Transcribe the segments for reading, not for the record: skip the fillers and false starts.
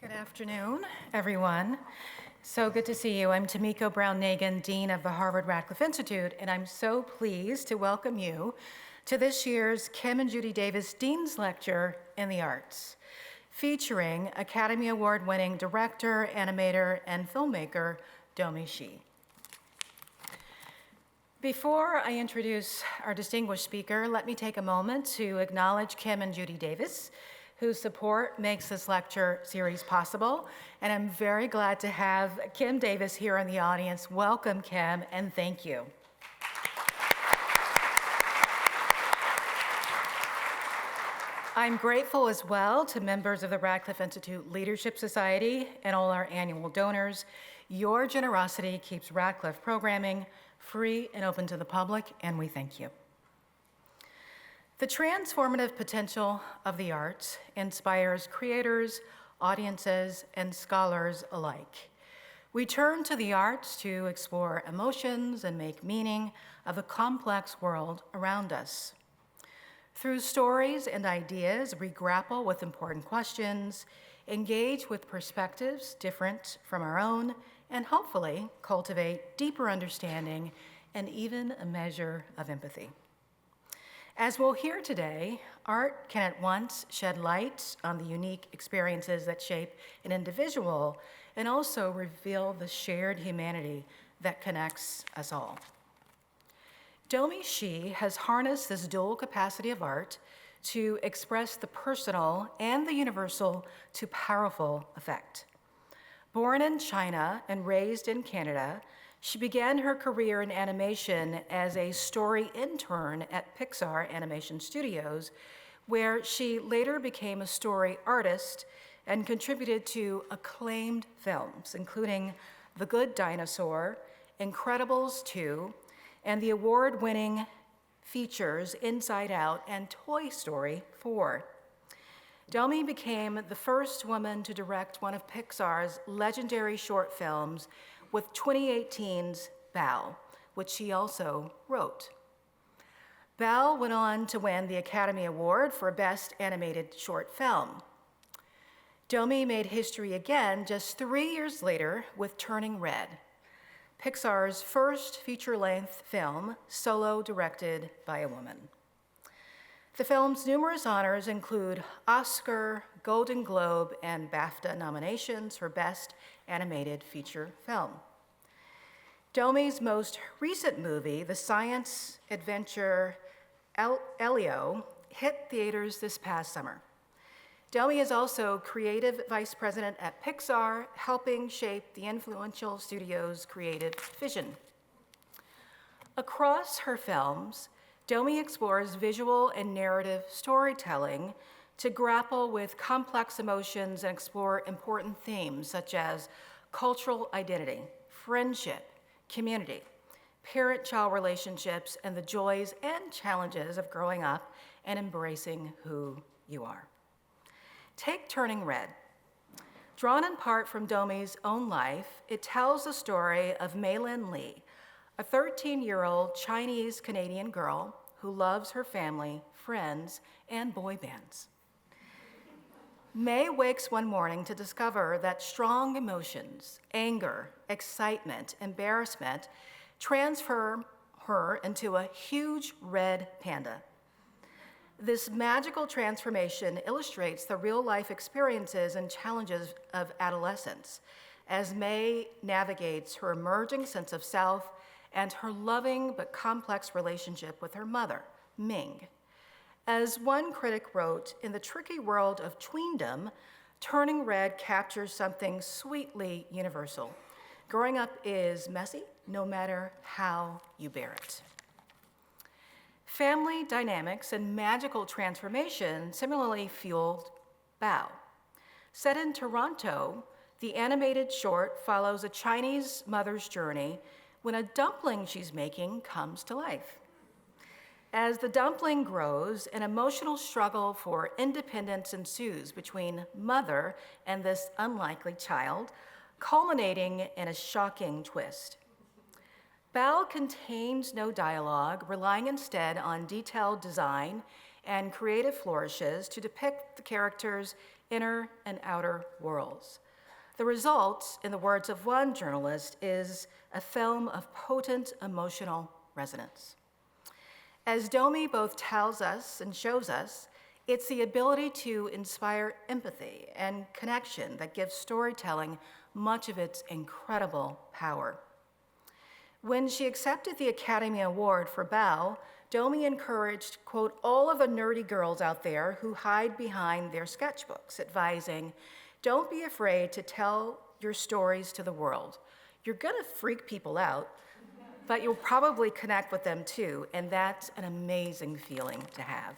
Good afternoon, everyone. So good to see you. I'm Takemoto Brown-Nagin, Dean of the Harvard Radcliffe Institute, and I'm so pleased to welcome you to this year's Kim and Judy Davis Dean's Lecture in the Arts, featuring Academy Award-winning director, animator, and filmmaker, Domee Shi. Before I introduce our distinguished speaker, let me take a moment to acknowledge Kim and Judy Davis, whose support makes this lecture series possible. And I'm very glad to have Kim Davis here in the audience. Welcome, Kim, and thank you. I'm grateful as well to members of the Radcliffe Institute Leadership Society and all our annual donors. Your generosity keeps Radcliffe programming free and open to the public, and we thank you. The transformative potential of the arts inspires creators, audiences, and scholars alike. We turn to the arts to explore emotions and make meaning of the complex world around us. Through stories and ideas, we grapple with important questions, engage with perspectives different from our own, and hopefully cultivate deeper understanding and even a measure of empathy. As we'll hear today, art can at once shed light on the unique experiences that shape an individual and also reveal the shared humanity that connects us all. Domee Shi has harnessed this dual capacity of art to express the personal and the universal to powerful effect. Born in China and raised in Canada, she began her career in animation as a story intern at Pixar Animation Studios, where she later became a story artist and contributed to acclaimed films, including The Good Dinosaur, Incredibles 2, and the award-winning features Inside Out and Toy Story 4. Domee became the first woman to direct one of Pixar's legendary short films with 2018's Bao, which she also wrote. Bao went on to win the Academy Award for Best Animated Short Film. Domee made history again just 3 years later with Turning Red, Pixar's first feature-length film, solo directed by a woman. The film's numerous honors include Oscar, Golden Globe, and BAFTA nominations for Best Animated Feature Film. Domee's most recent movie, the science adventure Elio, hit theaters this past summer. Domee is also creative vice president at Pixar, helping shape the influential studio's creative vision. Across her films, Domee explores visual and narrative storytelling to grapple with complex emotions and explore important themes such as cultural identity, friendship, community, parent-child relationships, and the joys and challenges of growing up and embracing who you are. Take Turning Red. Drawn in part from Domee's own life, it tells the story of Mei-Lin Lee, a 13-year-old Chinese-Canadian girl who loves her family, friends, and boy bands. Mei wakes one morning to discover that strong emotions, anger, excitement, embarrassment, transform her into a huge red panda. This magical transformation illustrates the real-life experiences and challenges of adolescence as Mei navigates her emerging sense of self and her loving but complex relationship with her mother, Mink. As one critic wrote, in the tricky world of tweendom, Turning Red captures something sweetly universal. Growing up is messy, no matter how you bear it. Family dynamics and magical transformation similarly fueled Bao. Set in Toronto, the animated short follows a Chinese mother's journey when a dumpling she's making comes to life. As the dumpling grows, an emotional struggle for independence ensues between mother and this unlikely child, culminating in a shocking twist. Bao contains no dialogue, relying instead on detailed design and creative flourishes to depict the characters' inner and outer worlds. The result, in the words of one journalist, is a film of potent emotional resonance. As Domee both tells us and shows us, it's the ability to inspire empathy and connection that gives storytelling much of its incredible power. When she accepted the Academy Award for Belle, Domee encouraged, quote, all of the nerdy girls out there who hide behind their sketchbooks, advising, don't be afraid to tell your stories to the world. You're gonna freak people out, but you'll probably connect with them too, and that's an amazing feeling to have.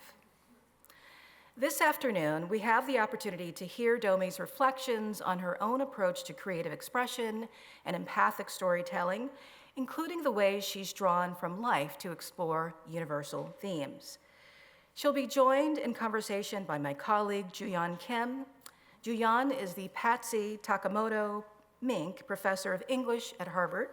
This afternoon, we have the opportunity to hear Domee's reflections on her own approach to creative expression and empathic storytelling, including the ways she's drawn from life to explore universal themes. She'll be joined in conversation by my colleague, Ju Yon Kim. Ju Yon is the Patsy Takemoto Mink Professor of English at Harvard.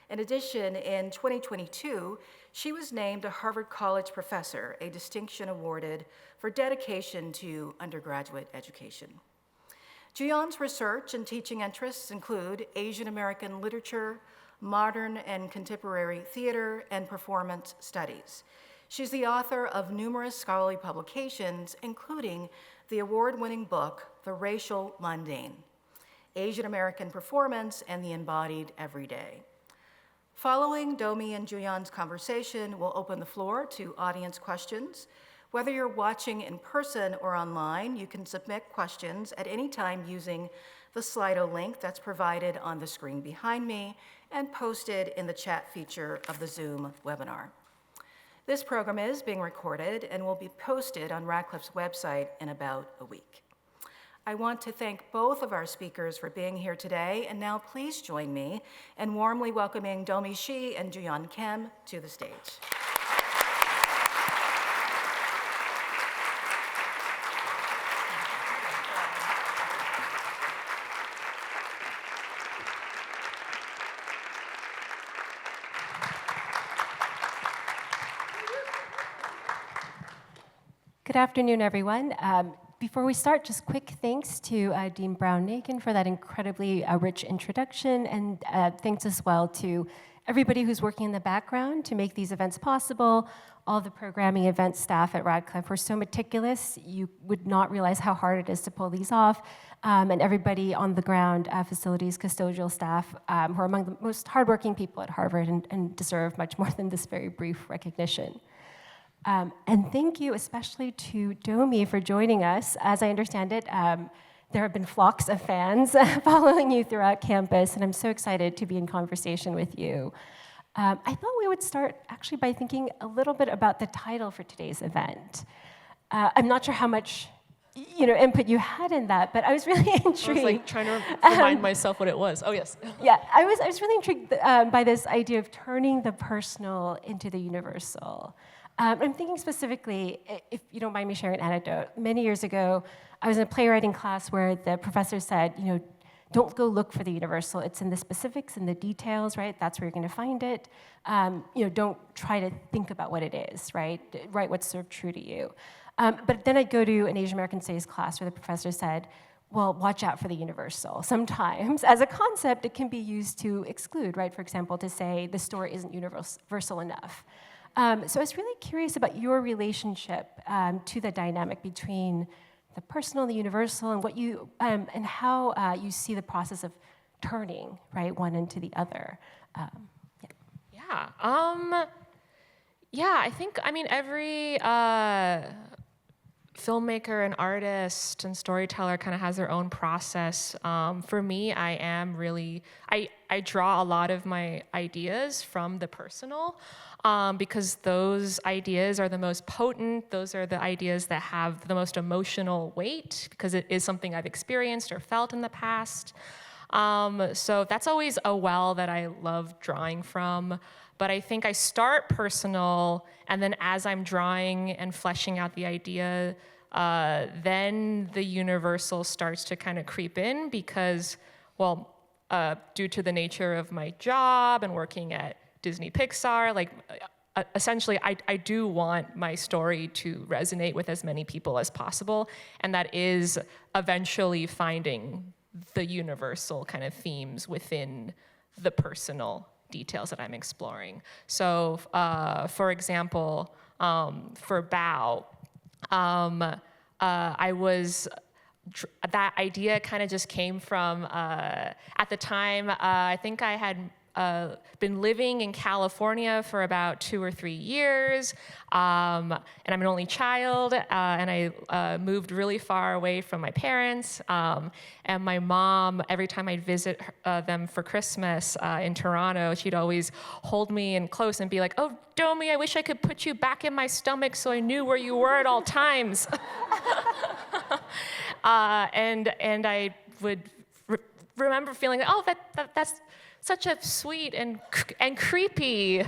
In addition, in 2022, she was named a Harvard College Professor, a distinction awarded for dedication to undergraduate education. Ju Yon's research and teaching interests include Asian American literature, modern and contemporary theater, and performance studies. She's the author of numerous scholarly publications, including the award-winning book, The Racial Mundane, Asian American Performance and the Embodied Everyday. Following Domee and Ju Yon's conversation, we'll open the floor to audience questions. Whether you're watching in person or online, you can submit questions at any time using the Slido link that's provided on the screen behind me and posted in the chat feature of the Zoom webinar. This program is being recorded and will be posted on Radcliffe's website in about a week. I want to thank both of our speakers for being here today, and now please join me in warmly welcoming Domee Shi and Ju Yon Kim to the stage. Good afternoon, everyone. Before we start, just quick thanks to Dean Brown-Nakin for that incredibly rich introduction, and thanks as well to everybody who's working in the background to make these events possible. All the programming event staff at Radcliffe were so meticulous, you would not realize how hard it is to pull these off. And everybody on the ground, facilities, custodial staff, who are among the most hardworking people at Harvard and deserve much more than this very brief recognition. And thank you especially to Domee for joining us. As I understand it, there have been flocks of fans following you throughout campus, and I'm so excited to be in conversation with you. I thought we would start actually by thinking a little bit about the title for today's event. I'm not sure how much input you had in that, but I was really intrigued. I was like trying to remind myself what it was. Oh, yes. Yeah, I was really intrigued by this idea of turning the personal into the universal. I'm thinking specifically, if you don't mind me sharing an anecdote, many years ago, I was in a playwriting class where the professor said, don't go look for the universal. It's in the specifics and the details, right? That's where you're going to find it. Don't try to think about what it is, right? Write what's sort of true to you. But then I'd go to an Asian American studies class where the professor said, well, watch out for the universal. Sometimes, as a concept, it can be used to exclude, right? For example, to say the story isn't universal enough. So I was really curious about your relationship to the dynamic between the personal and the universal, and what you and how you see the process of turning, right, one into the other. I think every filmmaker and artist and storyteller kind of has their own process. For me, I draw a lot of my ideas from the personal. Because those ideas are the most potent, those are the ideas that have the most emotional weight, because it is something I've experienced or felt in the past. So that's always a well that I love drawing from. But I think I start personal, and then as I'm drawing and fleshing out the idea, then the universal starts to kind of creep in because, due to the nature of my job and working at Disney Pixar, essentially, I do want my story to resonate with as many people as possible, and that is eventually finding the universal kind of themes within the personal details that I'm exploring. So, for example, for Bao, I was, that idea kind of just came from, at the time, I think I had been living in California for about 2 or 3 years, and I'm an only child, and I moved really far away from my parents, and my mom, every time I'd visit them for Christmas in Toronto, she'd always hold me in close and be like, "Oh, Domee, I wish I could put you back in my stomach so I knew where you were at all times." And I would remember feeling, oh, that's such a sweet and creepy emotion,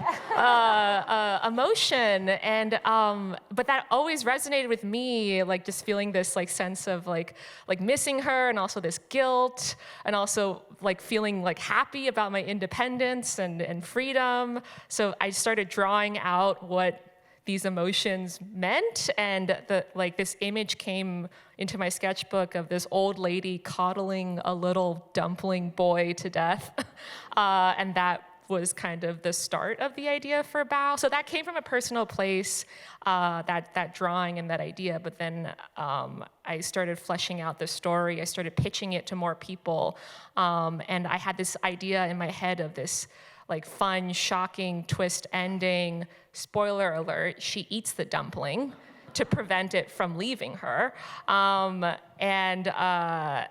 and but that always resonated with me, like just feeling this like sense of like missing her, and also this guilt, and also like feeling like happy about my independence and freedom. So I started drawing out what these emotions meant, and this image came into my sketchbook of this old lady coddling a little dumpling boy to death, and that was kind of the start of the idea for Bao. So that came from a personal place, that drawing and that idea. But then I started fleshing out the story. I started pitching it to more people, and I had this idea in my head of this like fun, shocking twist ending. Spoiler alert, she eats the dumpling to prevent it from leaving her. And I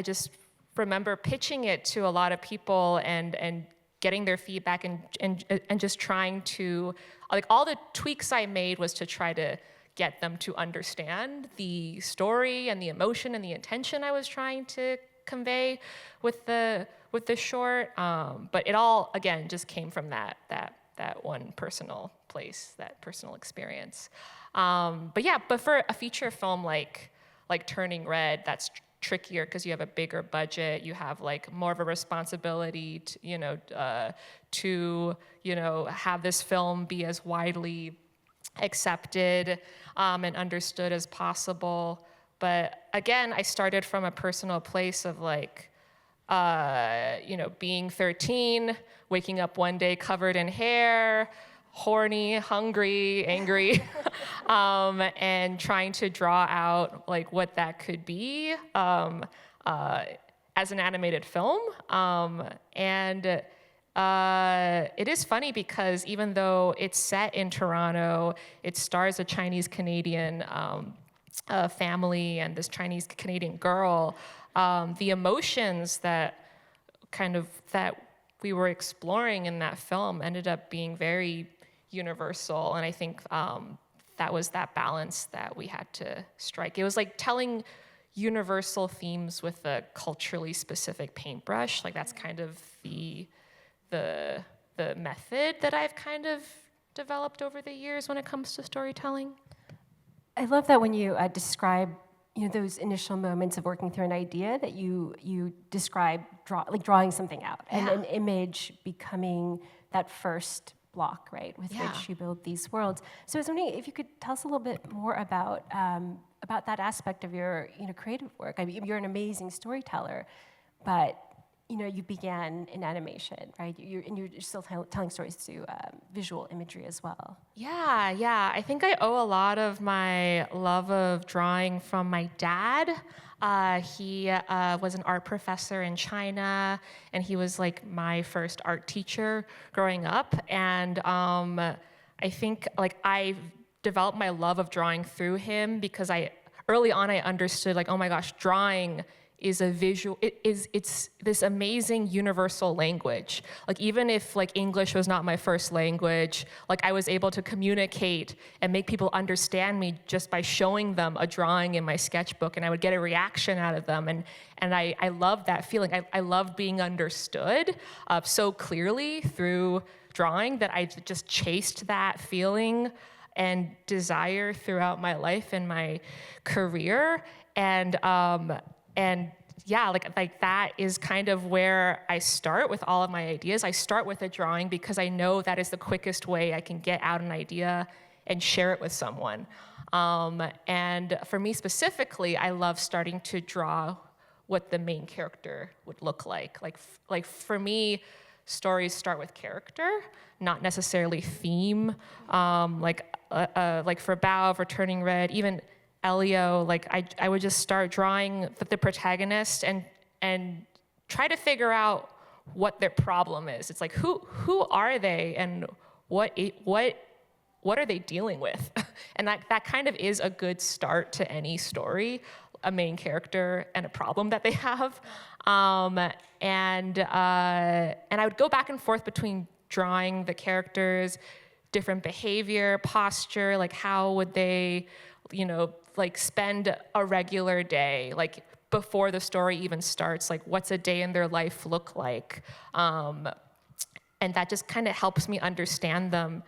just remember pitching it to a lot of people and getting their feedback and just trying to, like, all the tweaks I made was to try to get them to understand the story and the emotion and the intention I was trying to convey with the short, but it all, again, just came from that one personal place, that personal experience. But for a feature film like Turning Red, that's trickier because you have a bigger budget, you have like more of a responsibility to have this film be as widely accepted and understood as possible. But again, I started from a personal place of like, being 13, waking up one day covered in hair, horny, hungry, angry, and trying to draw out like what that could be as an animated film. And it is funny because even though it's set in Toronto, it stars a Chinese-Canadian family and this Chinese-Canadian girl, the emotions that we were exploring in that film ended up being very universal, and I think that was that balance that we had to strike. It was like telling universal themes with a culturally specific paintbrush. Like that's kind of the method that I've kind of developed over the years when it comes to storytelling. I love that when you describe those initial moments of working through an idea that you describe drawing something out, and an image becoming that first block, right, with which you build these worlds. So I was wondering if you could tell us a little bit more about that aspect of your creative work. I mean, you're an amazing storyteller, but you began in animation, right? You're still telling stories through visual imagery as well. Yeah. I think I owe a lot of my love of drawing from my dad. He was an art professor in China, and he was like my first art teacher growing up. And I think like I developed my love of drawing through him because early on I understood like, oh my gosh, drawing is a visual, it's this amazing universal language. Like even if like English was not my first language, like I was able to communicate and make people understand me just by showing them a drawing in my sketchbook, and I would get a reaction out of them. And I loved that feeling. I loved being understood so clearly through drawing that I just chased that feeling and desire throughout my life and my career. And yeah, like that is kind of where I start with all of my ideas. I start with a drawing because I know that is the quickest way I can get out an idea and share it with someone. And for me specifically, I love starting to draw what the main character would look like. Like for me, stories start with character, not necessarily theme. Like for Bao, for Turning Red, even Elio, like I would just start drawing the protagonist and try to figure out what their problem is. It's like who are they and what are they dealing with? And that kind of is a good start to any story, a main character and a problem that they have. And I would go back and forth between drawing the characters, different behavior, posture, like how would they, like spend a regular day, like before the story even starts, like what's a day in their life look like? And that just kind of helps me understand them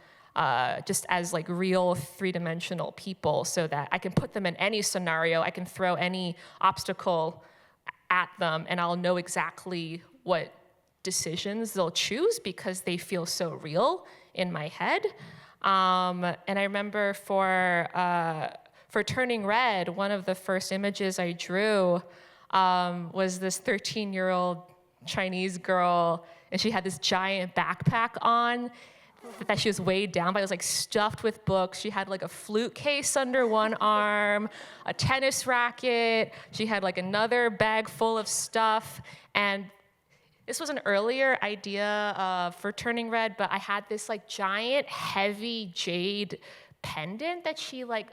just as like real three-dimensional people, so that I can put them in any scenario, I can throw any obstacle at them, and I'll know exactly what decisions they'll choose because they feel so real in my head. And I remember for Turning Red, one of the first images I drew was this 13-year-old Chinese girl, and she had this giant backpack on that she was weighed down by. It was like stuffed with books. She had like a flute case under one arm, a tennis racket. She had like another bag full of stuff. And this was an earlier idea for Turning Red, but I had this like giant, heavy jade pendant that she like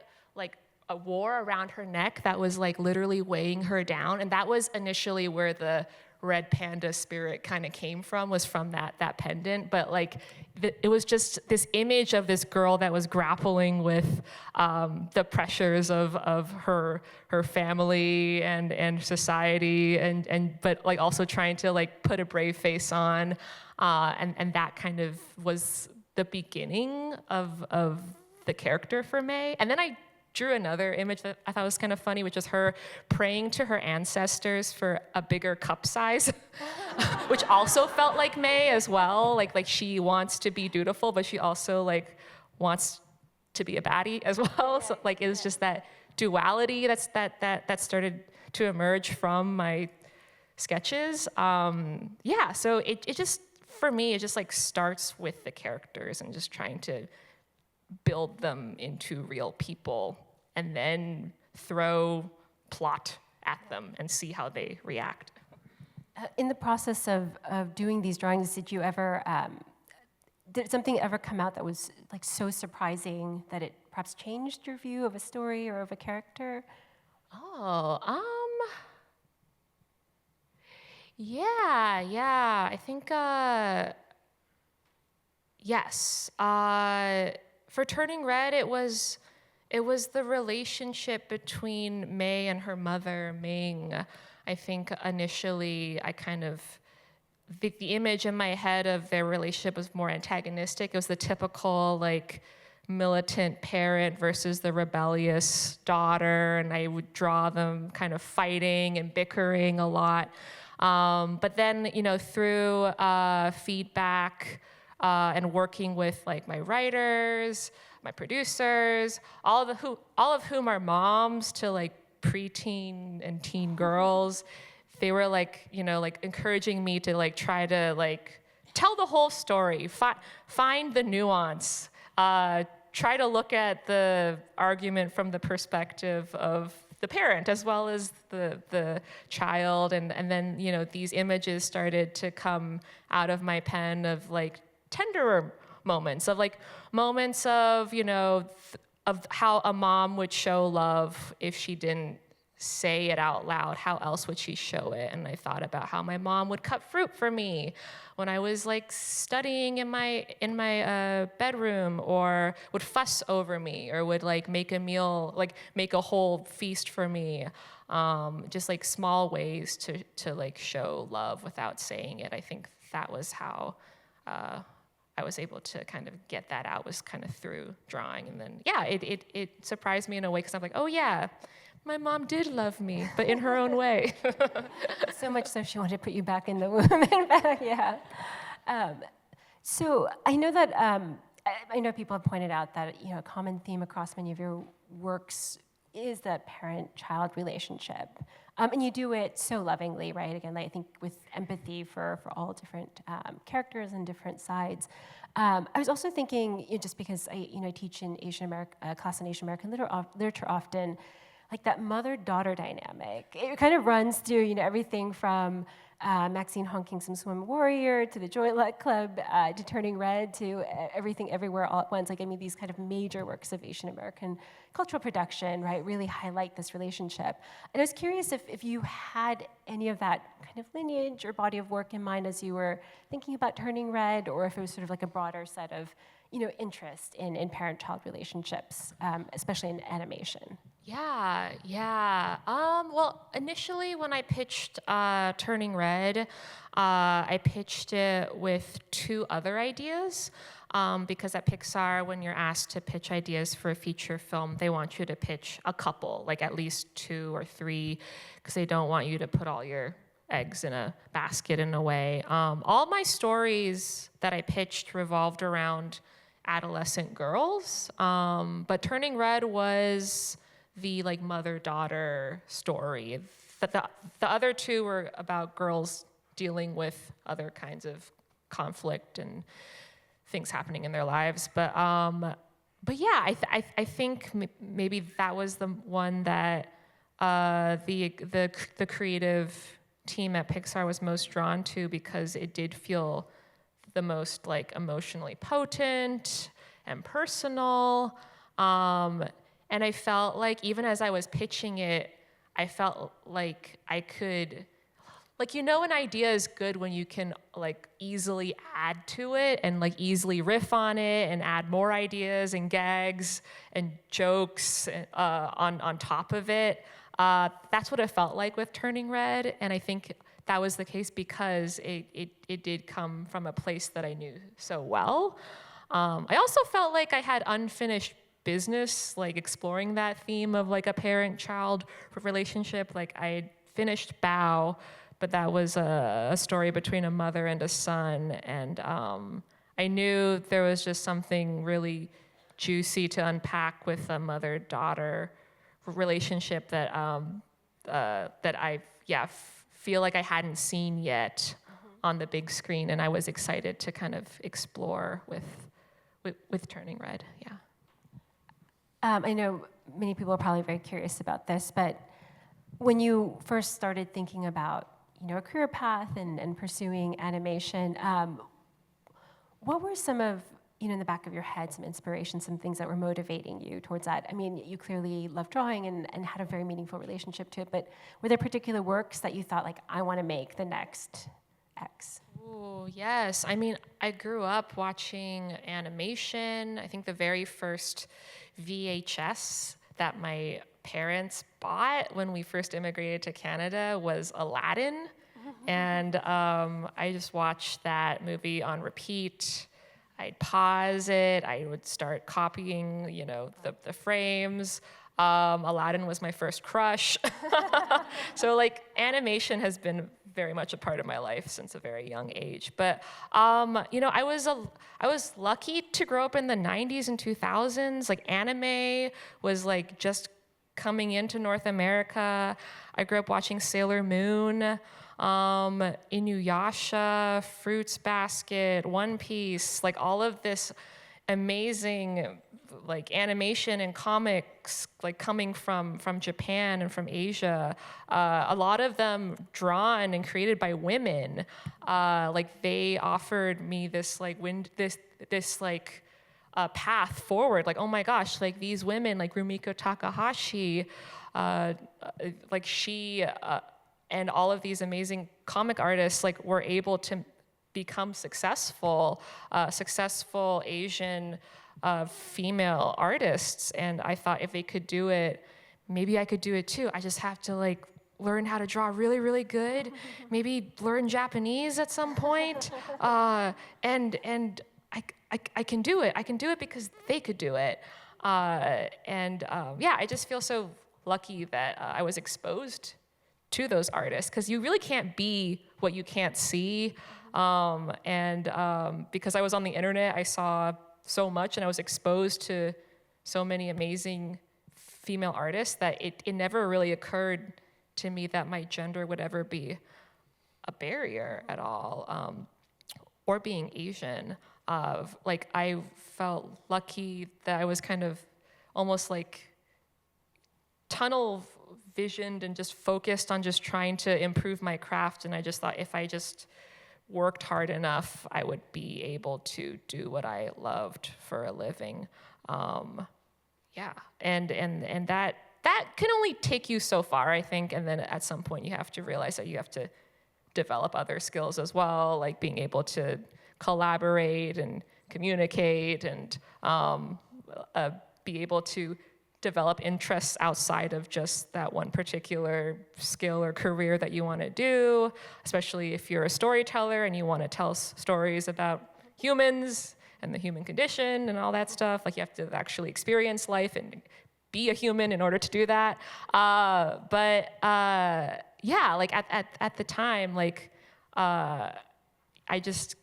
wore around her neck that was like literally weighing her down. And that was initially where the red panda spirit kind of came from, was from that pendant. But like it was just this image of this girl that was grappling with the pressures of her family and society, and but like also trying to like put a brave face on, and that kind of was the beginning of the character for May. And then I drew another image that I thought was kind of funny, which is her praying to her ancestors for a bigger cup size, which also felt like May as well. Like she wants to be dutiful, but she also like wants to be a baddie as well. So like it was just that duality that started to emerge from my sketches. Yeah, so it just, for me, it just like starts with the characters and just trying to build them into real people, and then throw plot at them and see how they react. In the process of doing these drawings, did you ever, did something ever come out that was like so surprising that it perhaps changed your view of a story or of a character? Yeah, I think, yes. For Turning Red, it was the relationship between May and her mother, Ming. I think initially I kind of, the image in my head of their relationship was more antagonistic. It was the typical like militant parent versus the rebellious daughter, and I would draw them kind of fighting and bickering a lot. But then, through feedback and working with like my writers, my producers, all of whom are moms to like preteen and teen girls, they were like, like encouraging me to like try to like tell the whole story, find the nuance, try to look at the argument from the perspective of the parent as well as the child, and then these images started to come out of my pen of like tenderer moments of of how a mom would show love if she didn't say it out loud. How else would she show it? And I thought about how my mom would cut fruit for me when I was like studying in my bedroom, or would fuss over me, or would like make a meal, like make a whole feast for me. Just like small ways to like show love without saying it. I think that was how I was able to kind of get that out, was kind of through drawing. And then, yeah, it surprised me in a way, because I'm like, oh yeah, my mom did love me, but in her own way. So much so she wanted to put you back in the womb and back, yeah. So I know that, I know people have pointed out that, a common theme across many of your works is the parent-child relationship. And you do it so lovingly, right? Again, I think with empathy for all different characters and different sides. I was also thinking, just because I teach in class in Asian American literature often, like that mother-daughter dynamic. It kind of runs through, everything from Maxine Hong Kingsom's Swim Warrior to the Joy Luck Club to Turning Red to Everything Everywhere All at Once. These kind of major works of Asian American cultural production, right, really highlight this relationship. And I was curious if you had any of that kind of lineage or body of work in mind as you were thinking about Turning Red, or if it was sort of like a broader set of interest in parent-child relationships, especially in animation. Yeah. Well, initially when I pitched Turning Red, I pitched it with 2 other ideas. Because at Pixar, when you're asked to pitch ideas for a feature film, they want you to pitch a couple, like at least 2 or 3, because they don't want you to put all your eggs in a basket in a way. All my stories that I pitched revolved around adolescent girls, but Turning Red was the mother-daughter story. The other 2 were about girls dealing with other kinds of conflict and things happening in their lives. But yeah, I think maybe that was the one that the creative team at Pixar was most drawn to, because it did feel the most emotionally potent and personal. And I felt like even as I was pitching it, I felt like I could, an idea is good when you can easily add to it and easily riff on it and add more ideas and gags and jokes on top of it. That's what it felt like with Turning Red, and I think that was the case because it did come from a place that I knew so well. I also felt like I had unfinished business, exploring that theme of a parent-child relationship. I finished Bao, but that was a story between a mother and a son, and I knew there was just something really juicy to unpack with a mother-daughter relationship that I feel like I hadn't seen yet on the big screen, and I was excited to kind of explore with Turning Red. Yeah. I know many people are probably very curious about this, but when you first started thinking about a career path and pursuing animation, what were some of in the back of your head, some inspiration, some things that were motivating you towards that? I mean, you clearly love drawing and had a very meaningful relationship to it, but were there particular works that you thought, I want to make the next X? Oh, yes. I mean, I grew up watching animation. I think the very first VHS that my parents bought when we first immigrated to Canada was Aladdin. And I just watched that movie on repeat. I'd pause it. I would start copying, the frames. Aladdin was my first crush. So animation has been very much a part of my life since a very young age. But I was lucky to grow up in the 90s and 2000s. Anime was just coming into North America. I grew up watching Sailor Moon, Inuyasha, Fruits Basket, One Piece, all of this amazing animation and comics coming from Japan and from Asia, a lot of them drawn and created by women. They offered me this path forward. Oh my gosh, these women Rumiko Takahashi, she and all of these amazing comic artists were able to become successful Asian female artists. And I thought if they could do it, maybe I could do it too. I just have to learn how to draw really, really good, maybe learn Japanese at some point, and I can do it. I can do it because they could do it. I just feel so lucky that I was exposed to those artists, because you really can't be what you can't see. Because I was on the internet, I saw so much, and I was exposed to so many amazing female artists that it never really occurred to me that my gender would ever be a barrier at all, or being Asian. Like, I felt lucky that I was kind of almost like tunnel visioned and just focused on just trying to improve my craft. And I just thought if I just worked hard enough, I would be able to do what I loved for a living. Yeah, and that can only take you so far, I think. And then at some point you have to realize that you have to develop other skills as well, like being able to collaborate and communicate and be able to develop interests outside of just that one particular skill or career that you want to do, especially if you're a storyteller and you want to tell stories about humans and the human condition and all that stuff. Like, you have to actually experience life and be a human in order to do that. Yeah, like at the time, like I just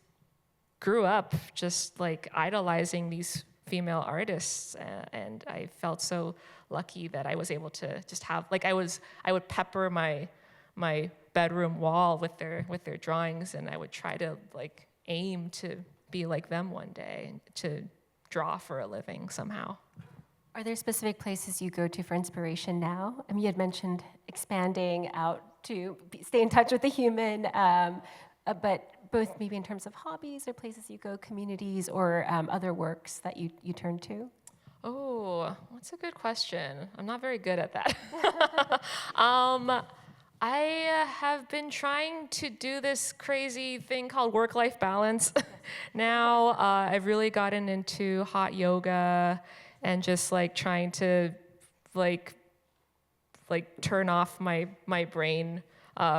grew up just like idolizing these female artists, and I felt so lucky that I was able to just have, like, I would pepper my bedroom wall with their drawings, and I would try to like aim to be like them one day, to draw for a living somehow. Are there specific places you go to for inspiration now? I mean, you had mentioned expanding out to stay in touch with the human, but both maybe in terms of hobbies or places you go, communities, or other works that you turn to? Oh, that's a good question. I'm not very good at that. I have been trying to do this crazy thing called work-life balance. Now I've really gotten into hot yoga and just like trying to like turn off my brain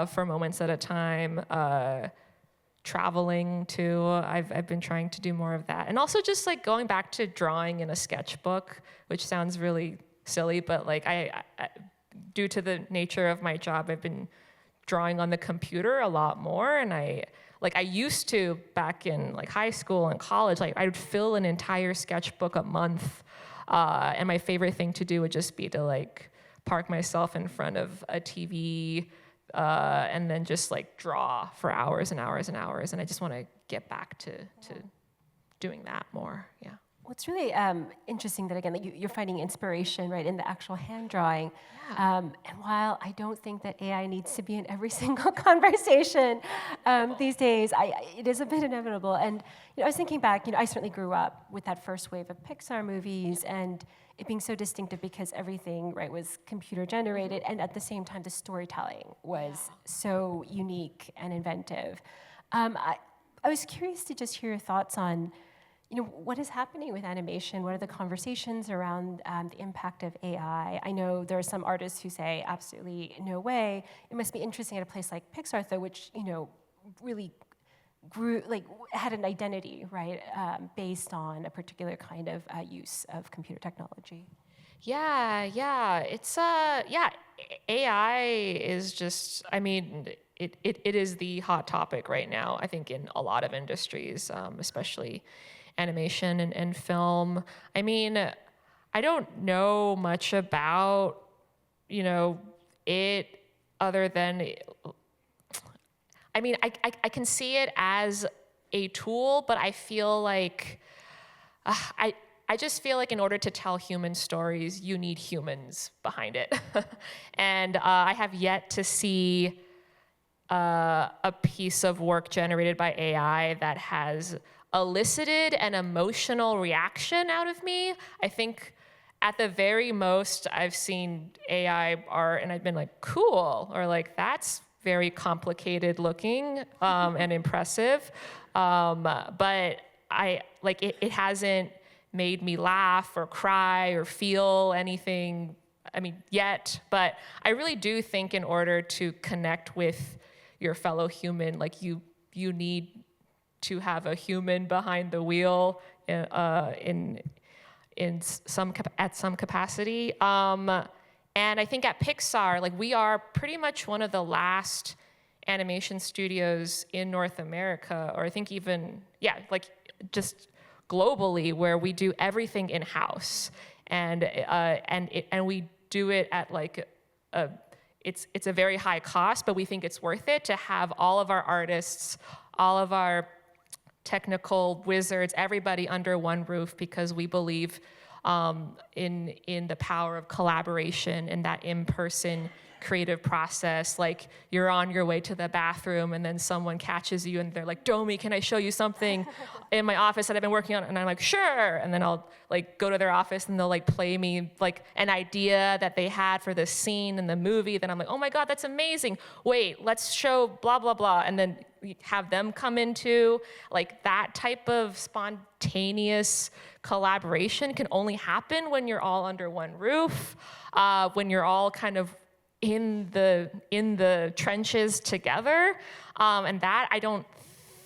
for moments at a time. Traveling too, I've been trying to do more of that. And also just like going back to drawing in a sketchbook, which sounds really silly, but like I due to the nature of my job, I've been drawing on the computer a lot more. And I used to back in like high school and college, like I would fill an entire sketchbook a month. And my favorite thing to do would just be to like park myself in front of a TV, and then just like draw for hours and hours and hours. And I just want to get back to doing that more. Yeah. Well, it's really interesting that, again, that you're finding inspiration, right, in the actual hand drawing. Yeah. And while I don't think that AI needs to be in every single conversation these days, it is a bit inevitable. And I was thinking back, I certainly grew up with that first wave of Pixar movies, and it being so distinctive because everything, right, was computer generated, and at the same time, the storytelling was so unique and inventive. I was curious to just hear your thoughts on, what is happening with animation? What are the conversations around the impact of AI? I know there are some artists who say absolutely no way. It must be interesting at a place like Pixar, though, which really grew, like had an identity, right, based on a particular kind of use of computer technology. Yeah. It's AI is just, I mean, it is the hot topic right now, I think, in a lot of industries, especially animation and film. I mean, I don't know much about, it other than, I mean, I can see it as a tool, but I feel like, I just feel like in order to tell human stories, you need humans behind it. And I have yet to see a piece of work generated by AI that has elicited an emotional reaction out of me. I think at the very most, I've seen AI art and I've been like, cool, or like, that's very complicated looking and impressive. But it hasn't made me laugh or cry or feel anything, yet. But I really do think in order to connect with your fellow human, like you need to have a human behind the wheel at some capacity. And I think at Pixar, like we are pretty much one of the last animation studios in North America, or I think even, yeah, like just globally, where we do everything in-house. And we do it at like it's a very high cost, but we think it's worth it to have all of our artists, all of our technical wizards, everybody under one roof, because we believe in the power of collaboration and that in-person creative process. Like you're on your way to the bathroom and then someone catches you and they're like, Domee, can I show you something in my office that I've been working on? And I'm like, sure. And then I'll like go to their office and they'll like play me like an idea that they had for this scene in the movie. Then I'm like, oh my God, that's amazing. Wait, let's show blah, blah, blah. And then have them come into like that type of spontaneous collaboration can only happen when you're all under one roof, when you're all kind of in the trenches together, and that I don't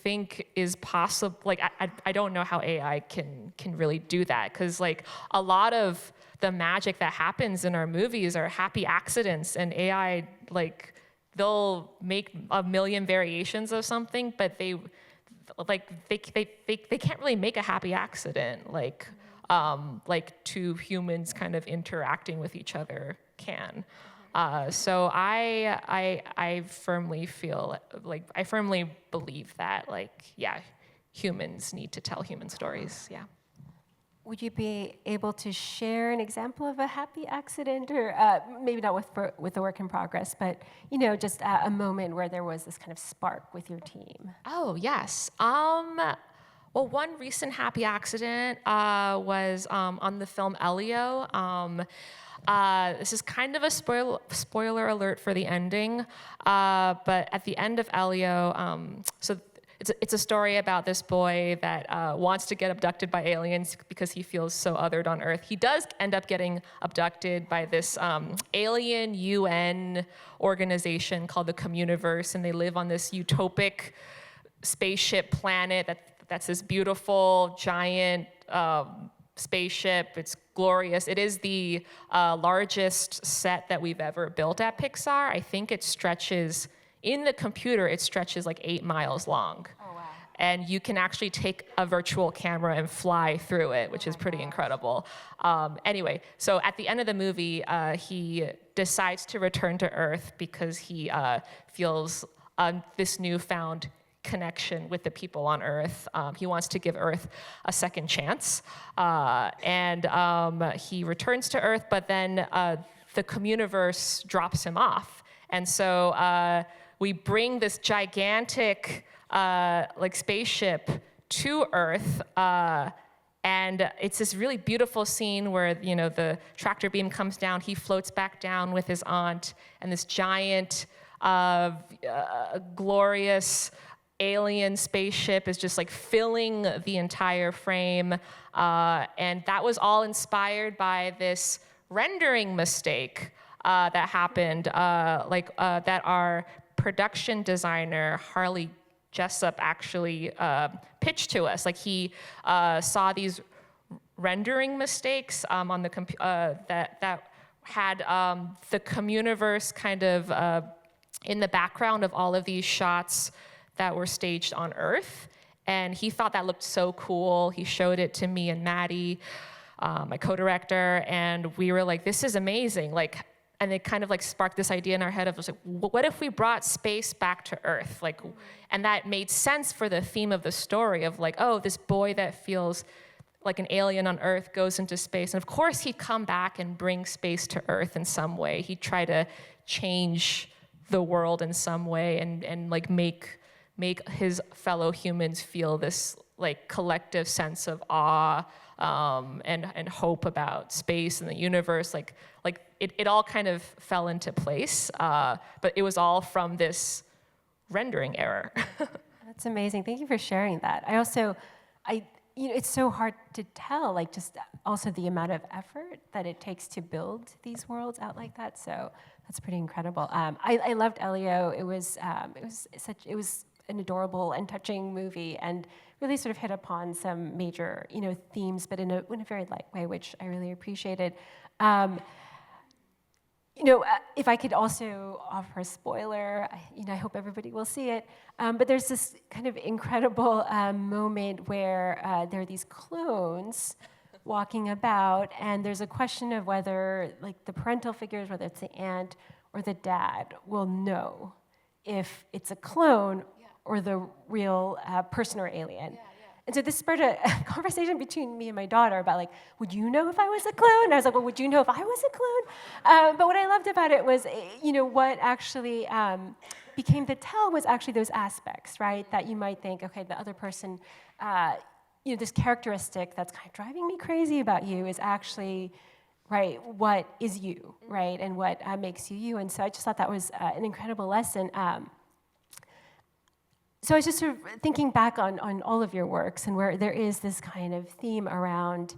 think is possible. Like I don't know how AI can really do that, because like a lot of the magic that happens in our movies are happy accidents, and AI, like they'll make a million variations of something, but they can't really make a happy accident like two humans kind of interacting with each other can. So I firmly feel like, I firmly believe that, like, yeah, humans need to tell human stories, yeah. Would you be able to share an example of a happy accident, or maybe not with the work in progress, but you know, just a moment where there was this kind of spark with your team? Oh, yes. Well, one recent happy accident was on the film Elio. This is kind of a spoiler alert for the ending, but at the end of Elio, so it's a story about this boy that wants to get abducted by aliens because he feels so othered on Earth. He does end up getting abducted by this alien UN organization called the Communiverse, and they live on this utopic spaceship planet that's this beautiful, giant spaceship. It's glorious. It is the largest set that we've ever built at Pixar. I think it stretches, in the computer, it stretches like 8 miles long. Oh, wow. And you can actually take a virtual camera and fly through it, which is pretty incredible. Anyway, so at the end of the movie, he decides to return to Earth because he feels this newfound connection with the people on Earth. He wants to give Earth a second chance. And he returns to Earth, but then the Communiverse drops him off. And so we bring this gigantic like spaceship to Earth, and it's this really beautiful scene where, you know, the tractor beam comes down, he floats back down with his aunt, and this giant, glorious alien spaceship is just like filling the entire frame. And that was all inspired by this rendering mistake that happened, that our production designer, Harley Jessup, actually pitched to us. Like he saw these rendering mistakes on the that had the Communiverse kind of in the background of all of these shots that were staged on Earth. And he thought that looked so cool. He showed it to me and Maddie, my co-director, and we were like, this is amazing. Like, and it kind of like sparked this idea in our head of like, what if we brought space back to Earth? Like, and that made sense for the theme of the story of like, oh, this boy that feels like an alien on Earth goes into space. And of course he'd come back and bring space to Earth in some way. He'd try to change the world in some way and like make his fellow humans feel this like collective sense of awe and hope about space and the universe. Like it all kind of fell into place, but it was all from this rendering error. That's amazing. Thank you for sharing that. You know, it's so hard to tell, like just also the amount of effort that it takes to build these worlds out like that. So that's pretty incredible. I loved Elio. It was an adorable and touching movie, and really sort of hit upon some major, you know, themes, but in a very light way, which I really appreciated. if I could also offer a spoiler, I hope everybody will see it. But there's this kind of incredible moment where there are these clones walking about, and there's a question of whether, like, the parental figures, whether it's the aunt or the dad, will know if it's a clone or the real person or alien. And so this spurred a conversation between me and my daughter about, like, would you know if I was a clone? And I was like, well, would you know if I was a clone? But what I loved about it was, what actually became the tell was actually those aspects, right? That you might think, okay, the other person, this characteristic that's kind of driving me crazy about you is actually, right, what is you, right? And what makes you you. And so I just thought that was an incredible lesson. So I was just sort of thinking back on all of your works and where there is this kind of theme around,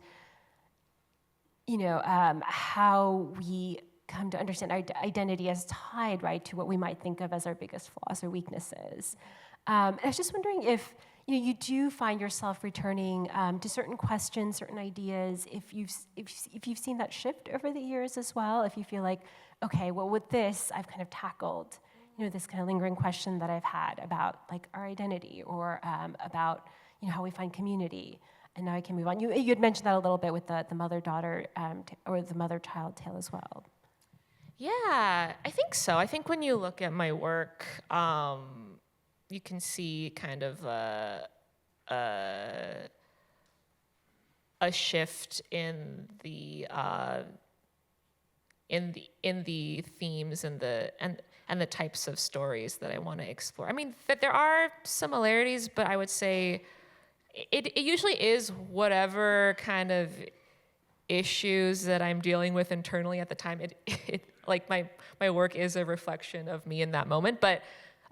how we come to understand our identity as tied, right, to what we might think of as our biggest flaws or weaknesses. And I was just wondering if, you do find yourself returning to certain questions, certain ideas, if you've seen that shift over the years as well, if you feel like, okay, well, with this, I've kind of tackled this kind of lingering question that I've had about, like, our identity or about, how we find community, and now I can move on. You had mentioned that a little bit with the mother-daughter or the mother-child tale as well. Yeah, I think so. I think when you look at my work, you can see kind of a shift in the themes and the types of stories that I want to explore. I mean, that there are similarities, but I would say it usually is whatever kind of issues that I'm dealing with internally at the time. It like my work is a reflection of me in that moment, but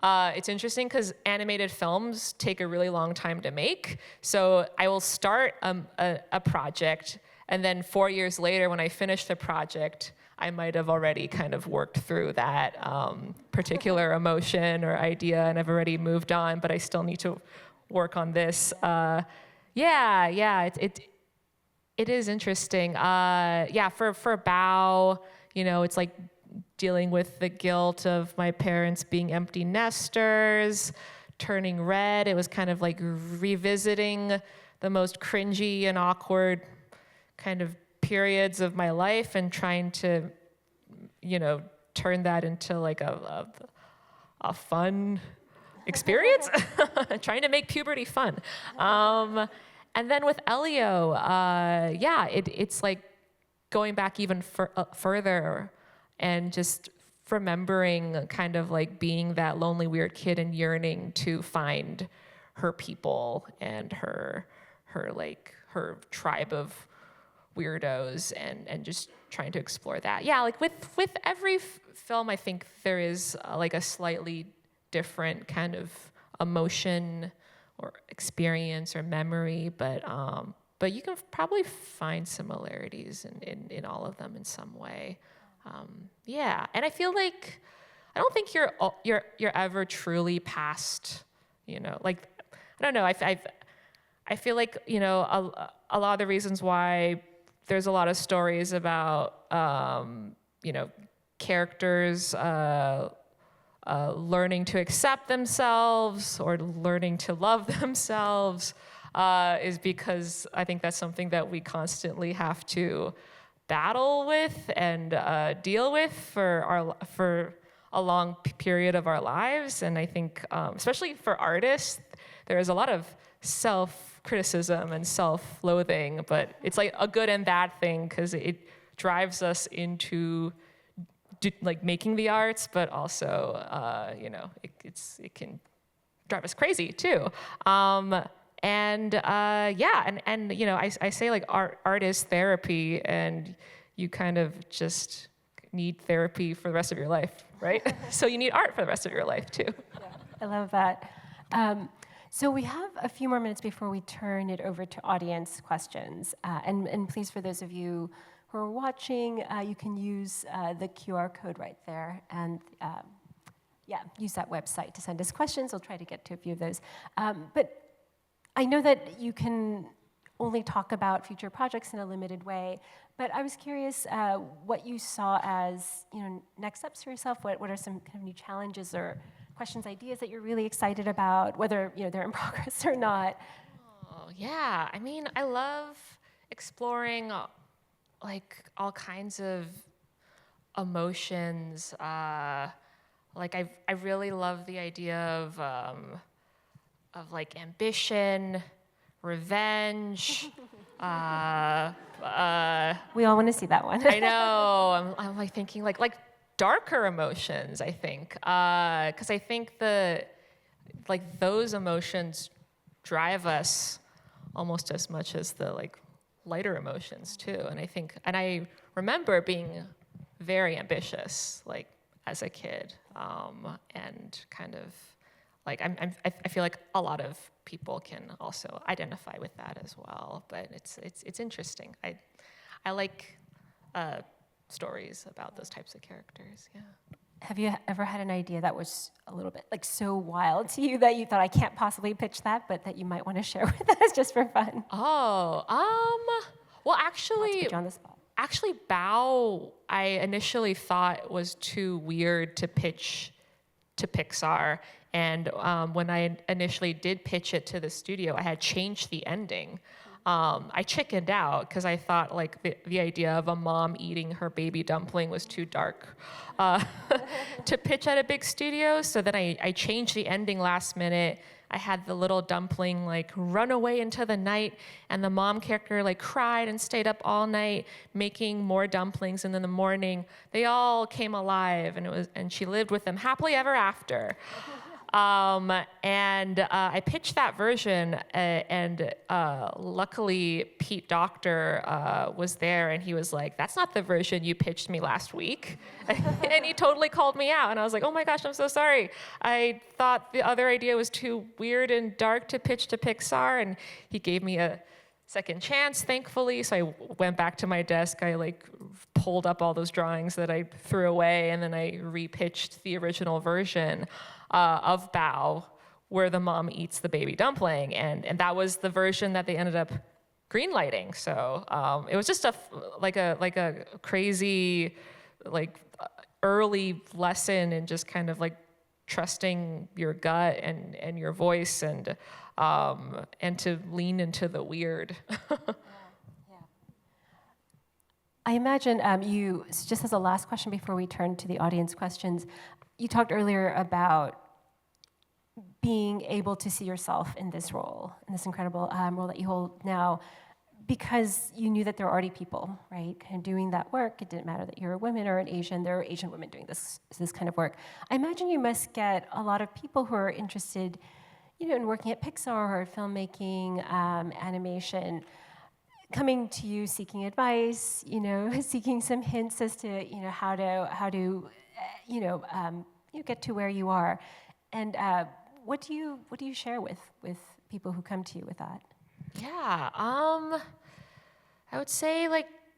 it's interesting because animated films take a really long time to make. So I will start a project, and then 4 years later, when I finish the project, I might have already kind of worked through that particular emotion or idea, and I've already moved on, but I still need to work on this. It is interesting. For Bao, it's like dealing with the guilt of my parents being empty nesters, turning red. It was kind of like revisiting the most cringy and awkward kind of periods of my life and trying to, turn that into like a fun experience, trying to make puberty fun. And then with Elio, it's like going back even further and just remembering kind of like being that lonely, weird kid and yearning to find her people and her tribe of weirdos and just trying to explore that. Yeah, like with every film, I think there is like a slightly different kind of emotion or experience or memory, but you can probably find similarities in all of them in some way. And I feel like I don't think you're ever truly past, like, I don't know. I feel like, a lot of the reasons why there's a lot of stories about, characters learning to accept themselves or learning to love themselves is because I think that's something that we constantly have to battle with and deal with for a long period of our lives. And I think, especially for artists, there is a lot of self-criticism and self-loathing, but it's like a good and bad thing because it drives us into like making the arts, but also, it can drive us crazy too. I say like art is therapy, and you kind of just need therapy for the rest of your life, right? So you need art for the rest of your life too. Yeah, I love that. So we have a few more minutes before we turn it over to audience questions. And please, for those of you who are watching, you can use the QR code right there and use that website to send us questions. We'll try to get to a few of those. But I know that you can only talk about future projects in a limited way. But I was curious what you saw as next steps for yourself. What are some kind of new challenges or questions, ideas that you're really excited about, whether they're in progress or not? Oh, yeah. I mean, I love exploring like all kinds of emotions. Like I really love the idea of like ambition, revenge. We all want to see that one. I know. I'm like thinking like darker emotions. I think because I think those emotions drive us almost as much as the like lighter emotions too. And I remember being very ambitious like as a kid, and kind of like I feel like a lot of people can also identify with that as well. But it's interesting. I like stories about those types of characters. Yeah. Have you ever had an idea that was a little bit like so wild to you that you thought I can't possibly pitch that, but that you might want to share with us just for fun? Oh, well, actually, Put you on the spot. Actually, Bao, I initially thought was too weird to pitch to Pixar. And when I initially did pitch it to the studio, I had changed the ending. I chickened out because I thought like the idea of a mom eating her baby dumpling was too dark to pitch at a big studio. So then I changed the ending last minute. I had the little dumpling like run away into the night, and the mom character like cried and stayed up all night making more dumplings, and in the morning they all came alive, and she lived with them happily ever after. I pitched that version, and luckily Pete Docter was there, and he was like, "That's not the version you pitched me last week," and he totally called me out, and I was like, "Oh my gosh, I'm so sorry. I thought the other idea was too weird and dark to pitch to Pixar," and he gave me a second chance, thankfully. So I went back to my desk. I like pulled up all those drawings that I threw away, and then I repitched the original version of Bao, where the mom eats the baby dumpling, and that was the version that they ended up greenlighting. So it was just a crazy early lesson in just kind of like trusting your gut and your voice, and to lean into the weird. I imagine you, just as a last question before we turn to the audience questions, you talked earlier about being able to see yourself in this role, in this incredible role that you hold now, because you knew that there were already people, right, kind of doing that work. It didn't matter that you're a woman or an Asian. There are Asian women doing this kind of work. I imagine you must get a lot of people who are interested, in working at Pixar or filmmaking, animation, coming to you seeking advice, seeking some hints as to, how to get to where you are. And what do you share with people who come to you with that? Yeah, I would say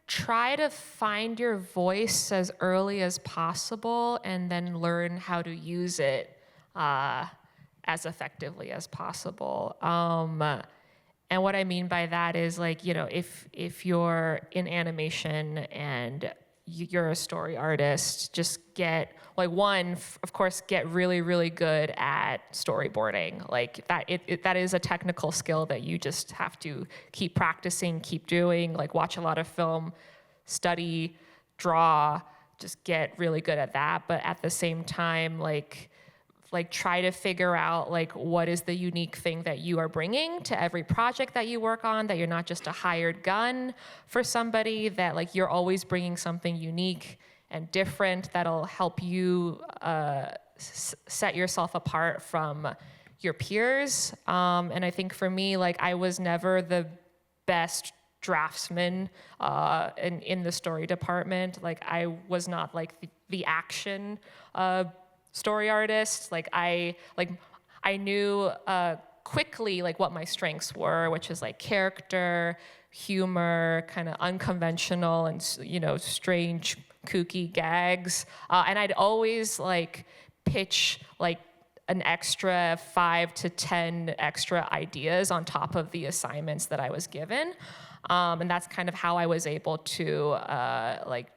try to find your voice as early as possible, and then learn how to use it as effectively as possible. And what I mean by that is if you're in animation and you're a story artist, just get of course, get really, really good at storyboarding. That is a technical skill that you just have to keep practicing, keep doing. Watch a lot of film, study, draw. Just get really good at that. But at the same time, try to figure out what is the unique thing that you are bringing to every project that you work on, that you're not just a hired gun for somebody, that you're always bringing something unique and different that'll help you set yourself apart from your peers. And I think for me, I was never the best draftsman in the story department. I was not the action story artist. I knew quickly what my strengths were, which is character, humor, kind of unconventional and strange, kooky gags. And I'd always pitch a an extra 5 to 10 extra ideas on top of the assignments that I was given. And that's kind of how I was able to like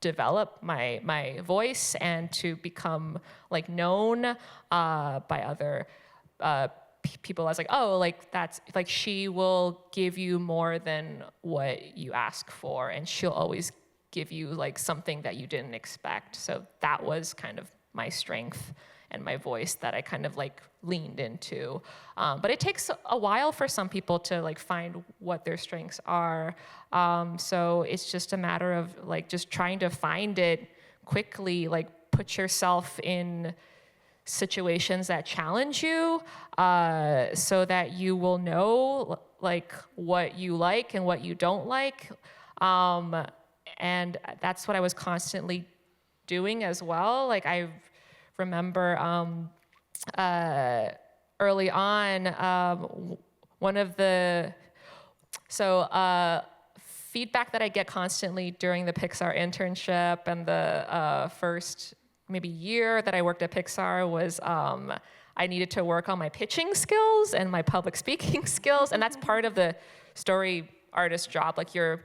develop my voice and to become like known by other people as like, oh, like that's like she will give you more than what you ask for, and she'll always give you like something that you didn't expect. So that was kind of my strength and my voice that I kind of like leaned into. But it takes a while for some people to like find what their strengths are. So it's just a matter of like just trying to find it quickly, like put yourself in situations that challenge you, so that you will know like what you like and what you don't like. And that's what I was constantly doing as well. Like I remember early on, one of the, feedback that I get constantly during the Pixar internship and the first maybe year that I worked at Pixar was I needed to work on my pitching skills and my public speaking skills. And that's part of the story artist job. Like you're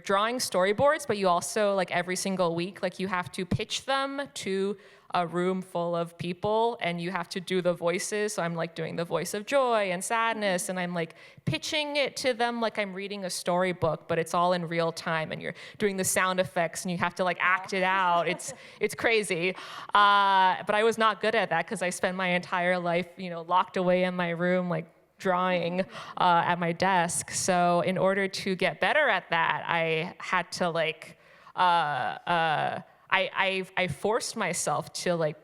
drawing storyboards, but you also, like every single week, like you have to pitch them to a room full of people, and you have to do the voices. So I'm like doing the voice of joy and sadness, and I'm like pitching it to them like I'm reading a storybook, but it's all in real time, and you're doing the sound effects, and you have to like act it out. It's crazy. But I was not good at that because I spent my entire life, locked away in my room, like drawing at my desk. So in order to get better at that, I had to like, I forced myself to like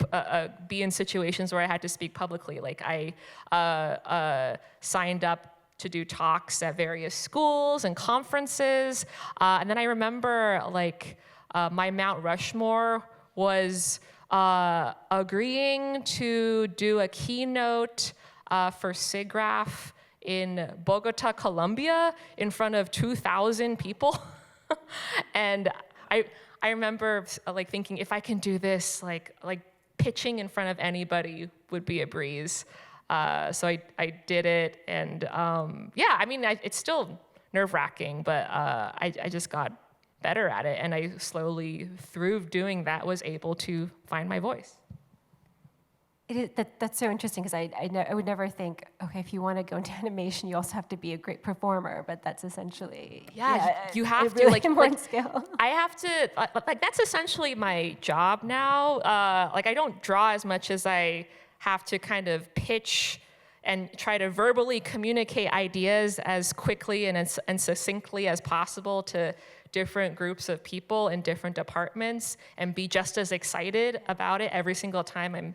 be in situations where I had to speak publicly. Like I signed up to do talks at various schools and conferences. And then I remember like my Mount Rushmore was agreeing to do a keynote for SIGGRAPH in Bogota, Colombia, in front of 2,000 people. And I remember like thinking, if I can do this, like pitching in front of anybody would be a breeze. So I did it, and yeah, I mean, it's still nerve-wracking, but I just got better at it, and I slowly, through doing that, was able to find my voice. That's so interesting, because I would never think, okay, if you want to go into animation, you also have to be a great performer, but that's essentially you have really to like important skill. I have to like that's essentially my job now. Like I don't draw as much as I have to kind of pitch and try to verbally communicate ideas as quickly and succinctly as possible to different groups of people in different departments, and be just as excited about it every single time I'm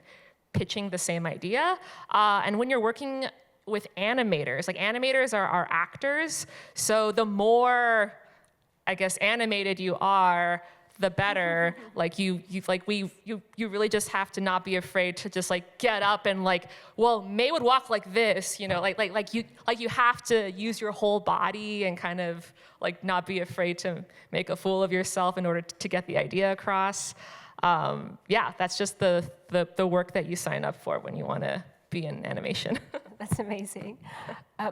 pitching the same idea. And when you're working with animators, like animators are actors, so the more, I guess, animated you are, the better. Like you really just have to not be afraid to just like get up and like, well, May would walk like this, like you have to use your whole body and kind of like not be afraid to make a fool of yourself in order to get the idea across. Yeah, that's just the work that you sign up for when you want to be in animation. That's amazing.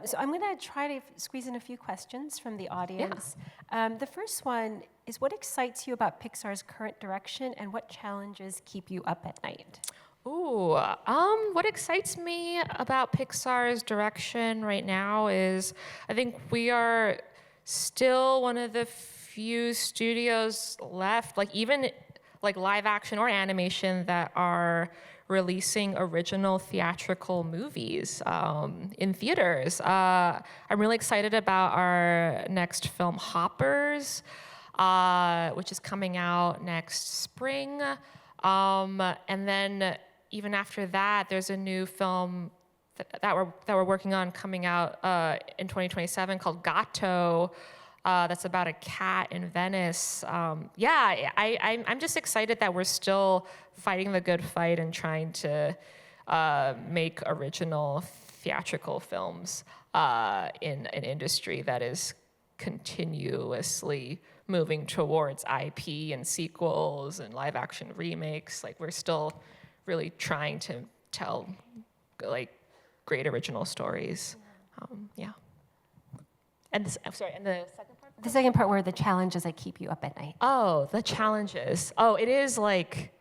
So I'm going to try to squeeze in a few questions from the audience. Yeah. The first one is, what excites you about Pixar's current direction, and what challenges keep you up at night? Ooh, what excites me about Pixar's direction right now is I think we are still one of the few studios left, like even like live action or animation, that are releasing original theatrical movies in theaters. I'm really excited about our next film, Hoppers, which is coming out next spring. And then even after that, there's a new film that we're working on coming out in 2027 called Gatto. That's about a cat in Venice. Yeah, I'm just excited that we're still fighting the good fight and trying to make original theatrical films in an industry that is continuously moving towards IP and sequels and live action remakes. Like we're still really trying to tell like great original stories. Yeah. And this, I'm sorry, and the second part? The second part were the challenges that keep you up at night. Oh, the challenges. Oh, it is like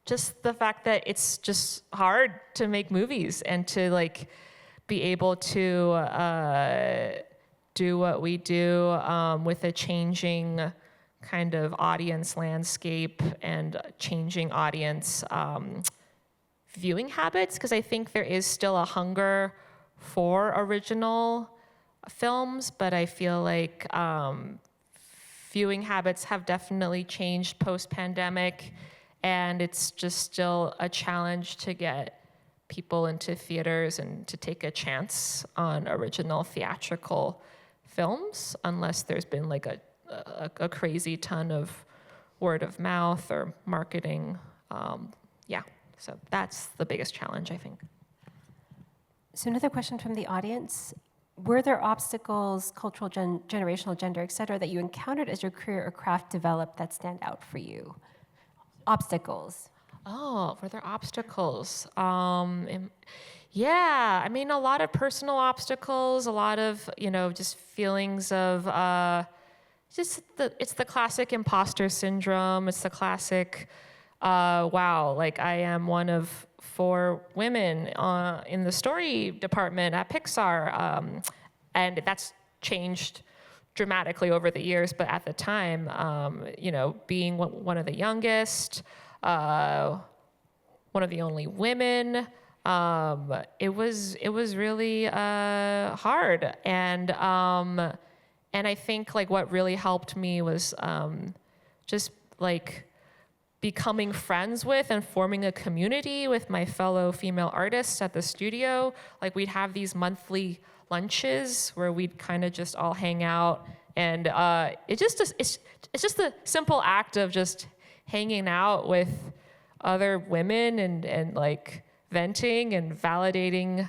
just the fact that it's just hard to make movies and to like be able to do what we do with a changing kind of audience landscape and changing audience viewing habits, because I think there is still a hunger for original films, but I feel like viewing habits have definitely changed post-pandemic, and it's just still a challenge to get people into theaters and to take a chance on original theatrical films, unless there's been like a crazy ton of word of mouth or marketing. Yeah, so that's the biggest challenge, I think. So another question from the audience. Were there obstacles, cultural, generational, gender, et cetera, that you encountered as your career or craft developed that stand out for you? Obstacles. Oh, were there obstacles? Yeah, I mean, a lot of personal obstacles, a lot of, just feelings of, it's the classic imposter syndrome. It's the classic, wow, like I am one of 4 women in the story department at Pixar. And that's changed dramatically over the years, but at the time, being one of the youngest, one of the only women, it was really hard. And I think like what really helped me was just like becoming friends with and forming a community with my fellow female artists at the studio. Like we'd have these monthly lunches where we'd kind of just all hang out, and it's just a simple act of just hanging out with other women and like venting and validating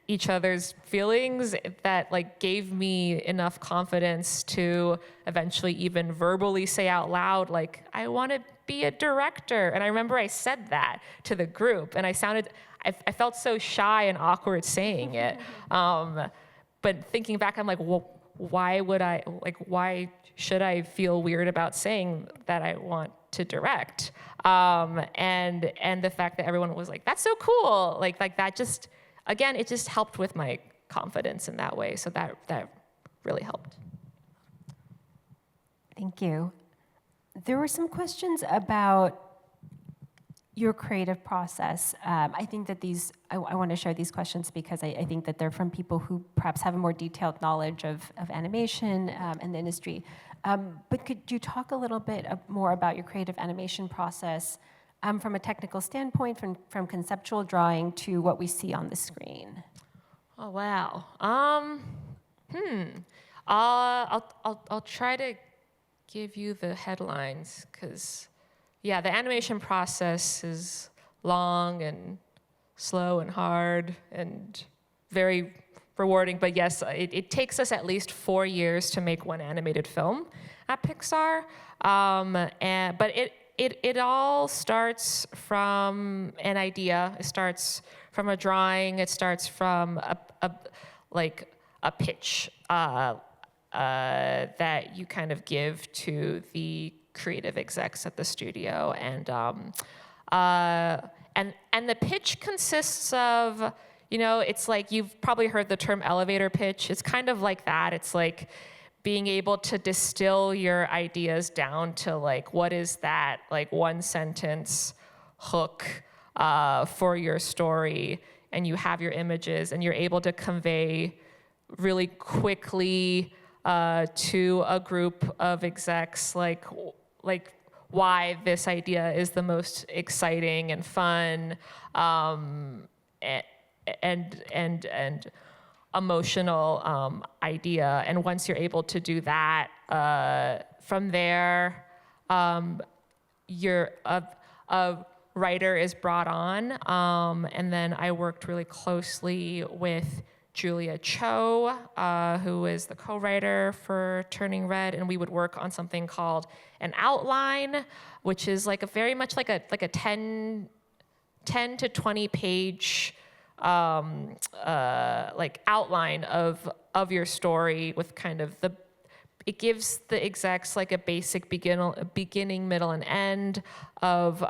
each other's feelings that like gave me enough confidence to eventually even verbally say out loud, like, I want to be a director. And I remember I said that to the group, and I felt so shy and awkward saying it. But thinking back, I'm like, well, why should I feel weird about saying that I want to direct? And the fact that everyone was like, that's so cool. Like that just, again, it just helped with my confidence in that way. So that really helped. Thank you. There were some questions about your creative process. I think that I want to share these questions because I think that they're from people who perhaps have a more detailed knowledge of animation and the industry. But could you talk a little bit more about your creative animation process from a technical standpoint, from conceptual drawing to what we see on the screen? Oh, wow. I'll try to give you the headlines, because yeah, the animation process is long and slow and hard and very rewarding. But yes, it takes us at least 4 years to make one animated film at Pixar. But it all starts from an idea. It starts from a drawing. It starts from a pitch that you kind of give to the creative execs at the studio, and the pitch consists of, it's like, you've probably heard the term elevator pitch. It's kind of like that. It's like being able to distill your ideas down to like, what is that like 1 sentence hook for your story, and you have your images and you're able to convey really quickly to a group of execs like why this idea is the most exciting and fun and emotional idea. And once you're able to do that, from there, a writer is brought on, and then I worked really closely with Julia Cho, who is the co-writer for Turning Red, and we would work on something called an outline, which is like very much like a 10 to 20 page like outline of your story with kind of it gives the execs like a basic beginning, middle, and end of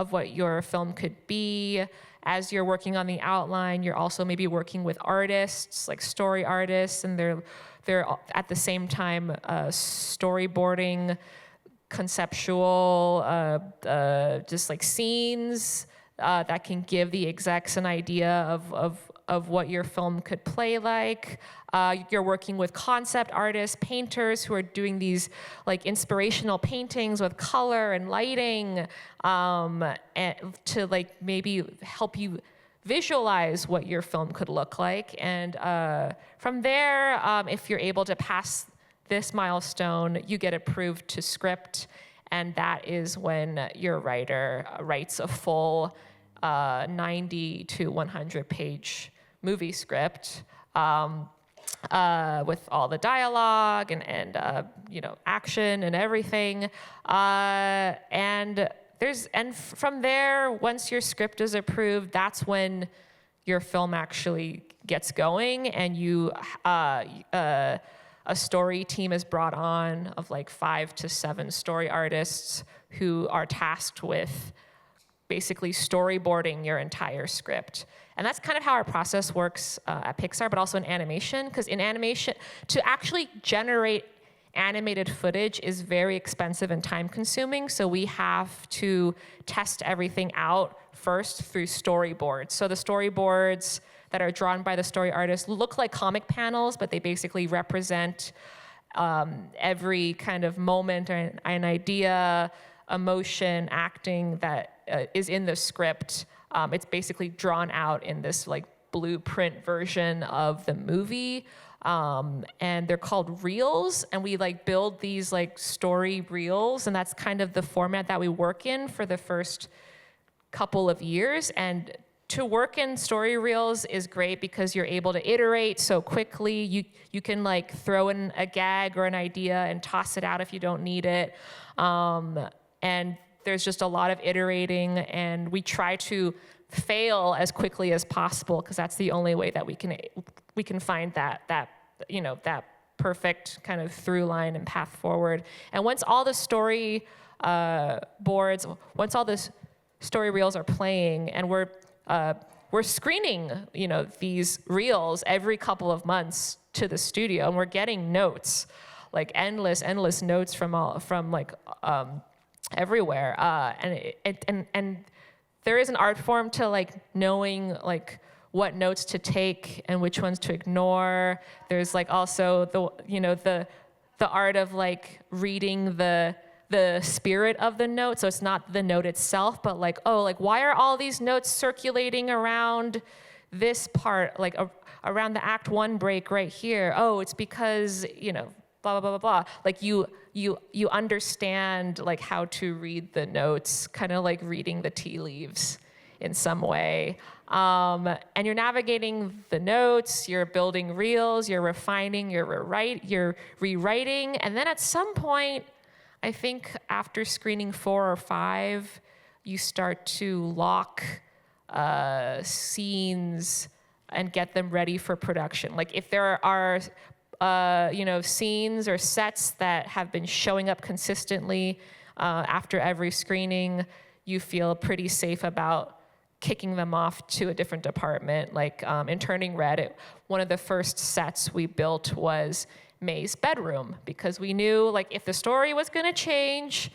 what your film could be. As you're working on the outline, you're also maybe working with artists, like story artists, and they're at the same time storyboarding conceptual, just like scenes that can give the execs an idea of what your film could play like. You're working with concept artists, painters who are doing these like inspirational paintings with color and lighting, and to like maybe help you visualize what your film could look like. And from there, if you're able to pass this milestone, you get approved to script, and that is when your writer writes a full 90 to 100 page movie script with all the dialogue and action and everything. And from there, once your script is approved, that's when your film actually gets going, and a story team is brought on of like 5 to 7 story artists who are tasked with basically storyboarding your entire script. And that's kind of how our process works at Pixar, but also in animation, because in animation, to actually generate animated footage is very expensive and time consuming, so we have to test everything out first through storyboards. So the storyboards that are drawn by the story artists look like comic panels, but they basically represent every kind of moment or an idea, emotion, acting that is in the script. It's basically drawn out in this like blueprint version of the movie, and they're called reels, and we like build these like story reels, and that's kind of the format that we work in for the first couple of years. And to work in story reels is great because you're able to iterate so quickly. You can like throw in a gag or an idea and toss it out if you don't need it. And there's just a lot of iterating, and we try to fail as quickly as possible because that's the only way that we can find that perfect kind of through line and path forward. And once all the story boards, once all the story reels are playing, and we're screening, these reels every couple of months to the studio, and we're getting notes, like endless notes from everywhere. And there is an art form to like knowing like what notes to take and which ones to ignore. There's like also the art of like reading the spirit of the note. So it's not the note itself, but like, why are all these notes circulating around this part, like around the Act 1 break right here? Oh, it's because, blah, blah, blah, blah, blah. Like you understand like how to read the notes, kind of like reading the tea leaves in some way. And you're navigating the notes, you're building reels, you're refining, you're rewriting. And then at some point, I think after screening 4 or 5, you start to lock scenes and get them ready for production. Like if there are scenes or sets that have been showing up consistently after every screening, you feel pretty safe about kicking them off to a different department. Like in Turning Red, one of the first sets we built was May's bedroom, because we knew like if the story was gonna change,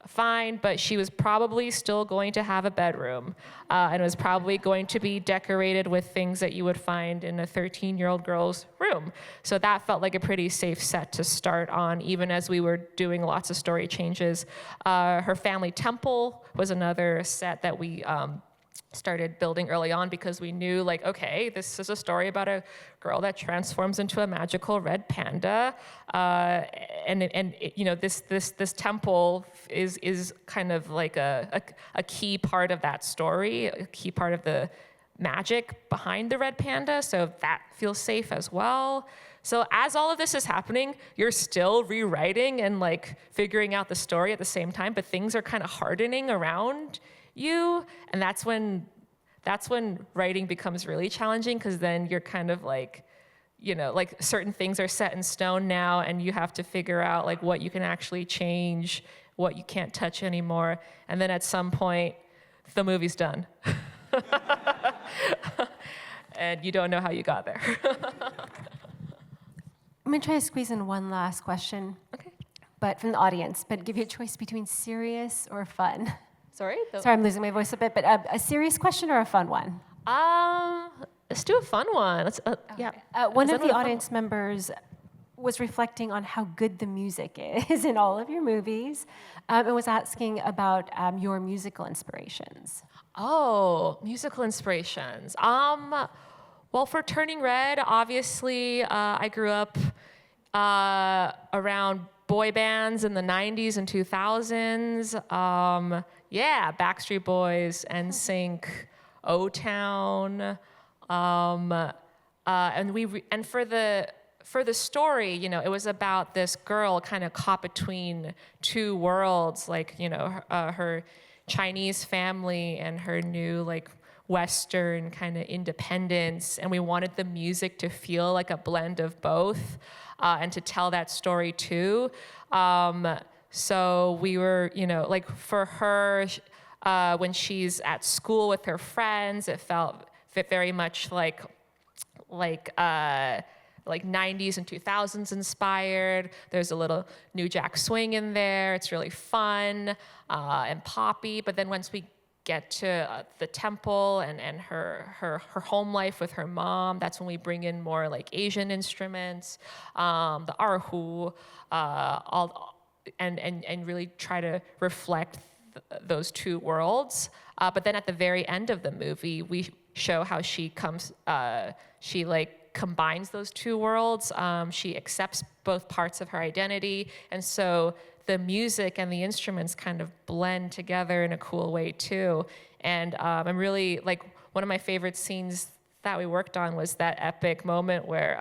fine, but she was probably still going to have a bedroom, and it was probably going to be decorated with things that you would find in a 13-year-old girl's room. So that felt like a pretty safe set to start on, even as we were doing lots of story changes. Her family temple was another set that we started building early on, because we knew like, okay, this is a story about a girl that transforms into a magical red panda, this temple is kind of like a key part of that story, a key part of magic behind the red panda, so that feels safe as well. So as all of this is happening, you're still rewriting and like figuring out the story at the same time, but things are kind of hardening around you, and that's when writing becomes really challenging, because then you're kind of like, like certain things are set in stone now, and you have to figure out like what you can actually change, what you can't touch anymore, and then at some point, the movie's done. And you don't know how you got there. I'm gonna try to squeeze in one last question. Okay. But from the audience, but give you a choice between serious or fun. Sorry? Sorry, I'm losing my voice a bit, but a serious question or a fun one? Let's do a fun one. Yeah. One of the audience members was reflecting on how good the music is in all of your movies, and was asking about your musical inspirations. Oh, musical inspirations. Well, for Turning Red, obviously, I grew up around boy bands in the 90s and 2000s. Yeah, Backstreet Boys, NSYNC, O-Town. And for the story, it was about this girl kind of caught between two worlds, like, her Chinese family and her new, like, Western kind of independence, and we wanted the music to feel like a blend of both, and to tell that story too. So we were, like for her, when she's at school with her friends, it felt very much like 90s and 2000s inspired. There's a little New Jack Swing in there. It's really fun and poppy. But then once we get to the temple and her home life with her mom, that's when we bring in more like Asian instruments, the erhu, and really try to reflect those two worlds. But then at the very end of the movie, we show how she combines those two worlds. She accepts both parts of her identity, and so the music and the instruments kind of blend together in a cool way too. And I'm really, like, one of my favorite scenes that we worked on was that epic moment where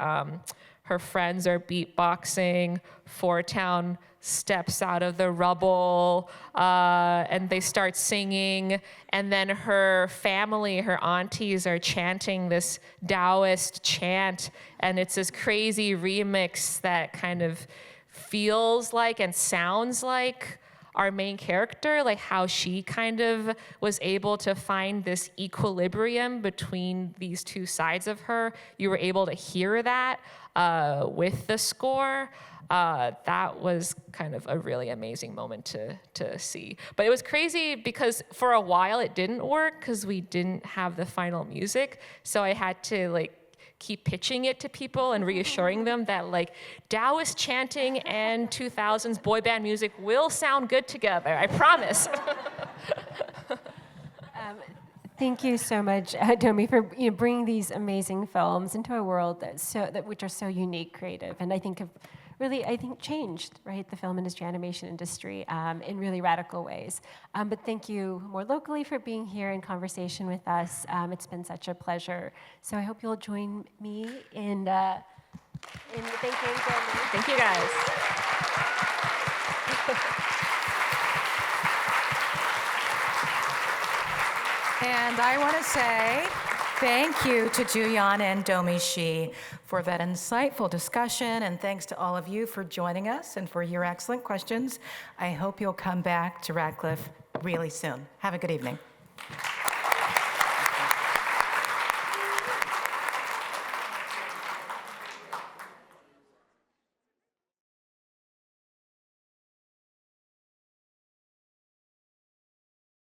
her friends are beatboxing, Four Town steps out of the rubble, and they start singing, and then her family, her aunties, are chanting this Taoist chant, and it's this crazy remix that kind of feels like and sounds like our main character, like how she kind of was able to find this equilibrium between these two sides of her. You were able to hear that with the score. That was kind of a really amazing moment to see. But it was crazy because for a while it didn't work because we didn't have the final music. So I had to keep pitching it to people and reassuring them that Taoist chanting and 2000s boy band music will sound good together. I promise. Thank you so much, Domee, for bringing these amazing films into a world which are so unique, creative, and I think have really, changed, right, the film industry, animation industry in really radical ways. But thank you more locally for being here in conversation with us. It's been such a pleasure. So I hope you'll join me in thanking Domee. Thank you, guys. And I want to say thank you to Ju Yon and Domee Shi for that insightful discussion, and thanks to all of you for joining us and for your excellent questions. I hope you'll come back to Radcliffe really soon. Have a good evening.